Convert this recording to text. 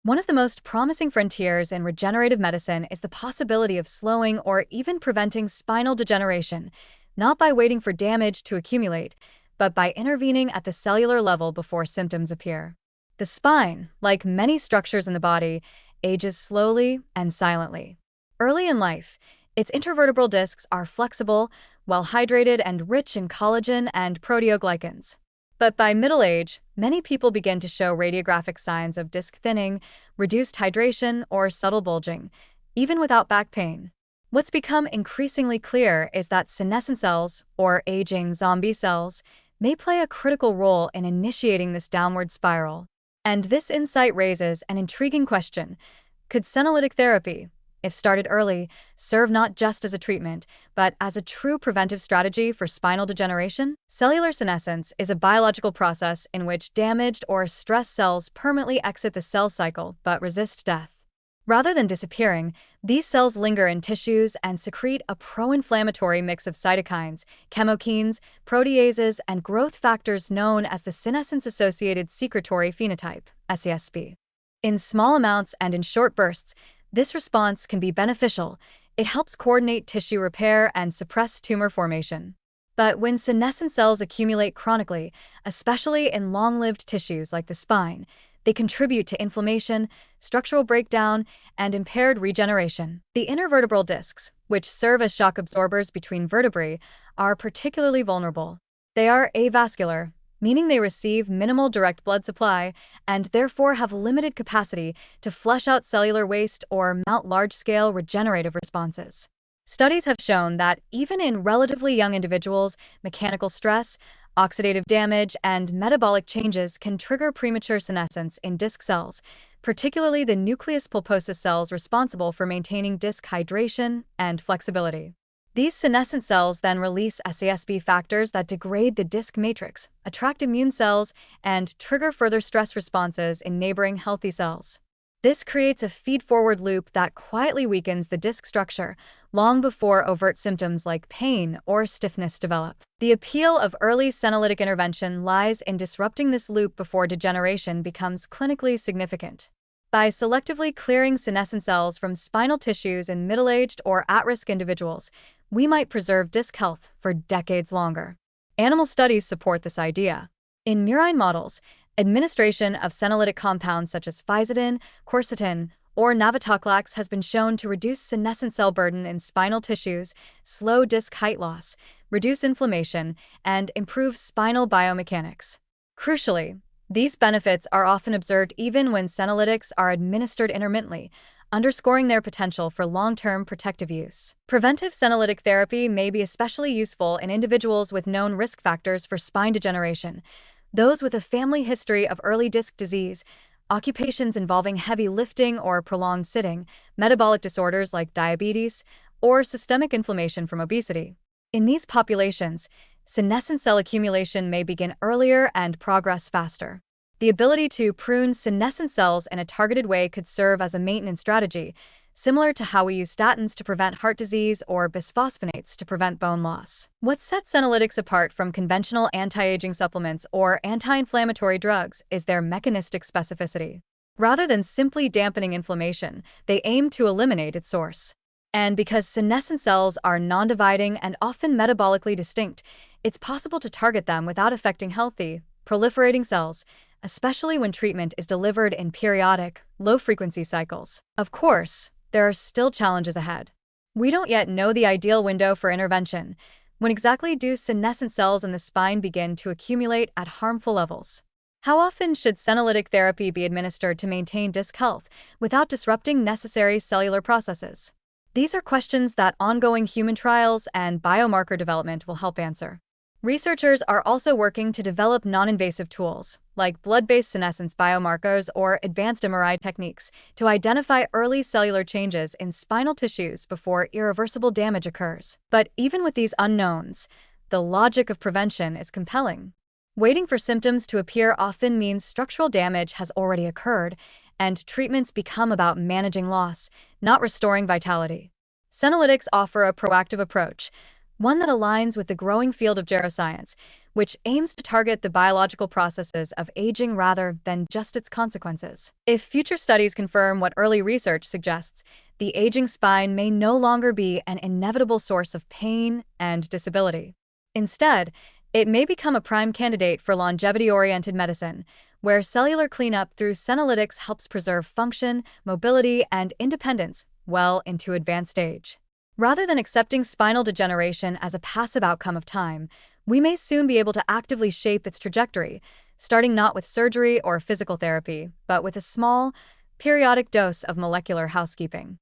One of the most promising frontiers in regenerative medicine is the possibility of slowing or even preventing spinal degeneration, not by waiting for damage to accumulate, but by intervening at the cellular level before symptoms appear. The spine, like many structures in the body, ages slowly and silently. Early in life, its intervertebral discs are flexible, well hydrated, and rich in collagen and proteoglycans. But by middle age, many people begin to show radiographic signs of disc thinning, reduced hydration, or subtle bulging, even without back pain. What's become increasingly clear is that senescent cells, or aging zombie cells, may play a critical role in initiating this downward spiral. And this insight raises an intriguing question. Could senolytic therapy, if started early, serve not just as a treatment, but as a true preventive strategy for spinal degeneration? Cellular senescence is a biological process in which damaged or stressed cells permanently exit the cell cycle but resist death. Rather than disappearing, these cells linger in tissues and secrete a pro-inflammatory mix of cytokines, chemokines, proteases, and growth factors known as the senescence-associated secretory phenotype, SASP. In small amounts and in short bursts, this response can be beneficial. It helps coordinate tissue repair and suppress tumor formation. But when senescent cells accumulate chronically, especially in long-lived tissues like the spine, they contribute to inflammation, structural breakdown, and impaired regeneration. The intervertebral discs, which serve as shock absorbers between vertebrae, are particularly vulnerable. They are avascular, meaning they receive minimal direct blood supply and therefore have limited capacity to flush out cellular waste or mount large-scale regenerative responses. Studies have shown that even in relatively young individuals, mechanical stress, oxidative damage, and metabolic changes can trigger premature senescence in disc cells, particularly the nucleus pulposus cells responsible for maintaining disc hydration and flexibility. These senescent cells then release SASP factors that degrade the disc matrix, attract immune cells, and trigger further stress responses in neighboring healthy cells. This creates a feed-forward loop that quietly weakens the disc structure long before overt symptoms like pain or stiffness develop. The appeal of early senolytic intervention lies in disrupting this loop before degeneration becomes clinically significant. By selectively clearing senescent cells from spinal tissues in middle-aged or at-risk individuals, we might preserve disc health for decades longer. Animal studies support this idea. In murine models, administration of senolytic compounds such as physodin, quercetin, or navitoclax has been shown to reduce senescent cell burden in spinal tissues, slow disc height loss, reduce inflammation, and improve spinal biomechanics. Crucially, these benefits are often observed even when senolytics are administered intermittently, underscoring their potential for long-term protective use. Preventive senolytic therapy may be especially useful in individuals with known risk factors for spine degeneration, those with a family history of early disc disease, occupations involving heavy lifting or prolonged sitting, metabolic disorders like diabetes, or systemic inflammation from obesity. In these populations, senescent cell accumulation may begin earlier and progress faster. The ability to prune senescent cells in a targeted way could serve as a maintenance strategy, similar to how we use statins to prevent heart disease or bisphosphonates to prevent bone loss. What sets senolytics apart from conventional anti-aging supplements or anti-inflammatory drugs is their mechanistic specificity. Rather than simply dampening inflammation, they aim to eliminate its source. And because senescent cells are non-dividing and often metabolically distinct, it's possible to target them without affecting healthy, proliferating cells, especially when treatment is delivered in periodic, low-frequency cycles. Of course, there are still challenges ahead. We don't yet know the ideal window for intervention. When exactly do senescent cells in the spine begin to accumulate at harmful levels? How often should senolytic therapy be administered to maintain disc health without disrupting necessary cellular processes? These are questions that ongoing human trials and biomarker development will help answer. Researchers are also working to develop non-invasive tools, like blood-based senescence biomarkers or advanced MRI techniques, to identify early cellular changes in spinal tissues before irreversible damage occurs. But even with these unknowns, the logic of prevention is compelling. Waiting for symptoms to appear often means structural damage has already occurred, and treatments become about managing loss, not restoring vitality. Senolytics offer a proactive approach. one that aligns with the growing field of geroscience, which aims to target the biological processes of aging rather than just its consequences. If future studies confirm what early research suggests, the aging spine may no longer be an inevitable source of pain and disability. Instead, it may become a prime candidate for longevity-oriented medicine, where cellular cleanup through senolytics helps preserve function, mobility, and independence well into advanced age. Rather than accepting spinal degeneration as a passive outcome of time, we may soon be able to actively shape its trajectory, starting not with surgery or physical therapy, but with a small, periodic dose of molecular housekeeping.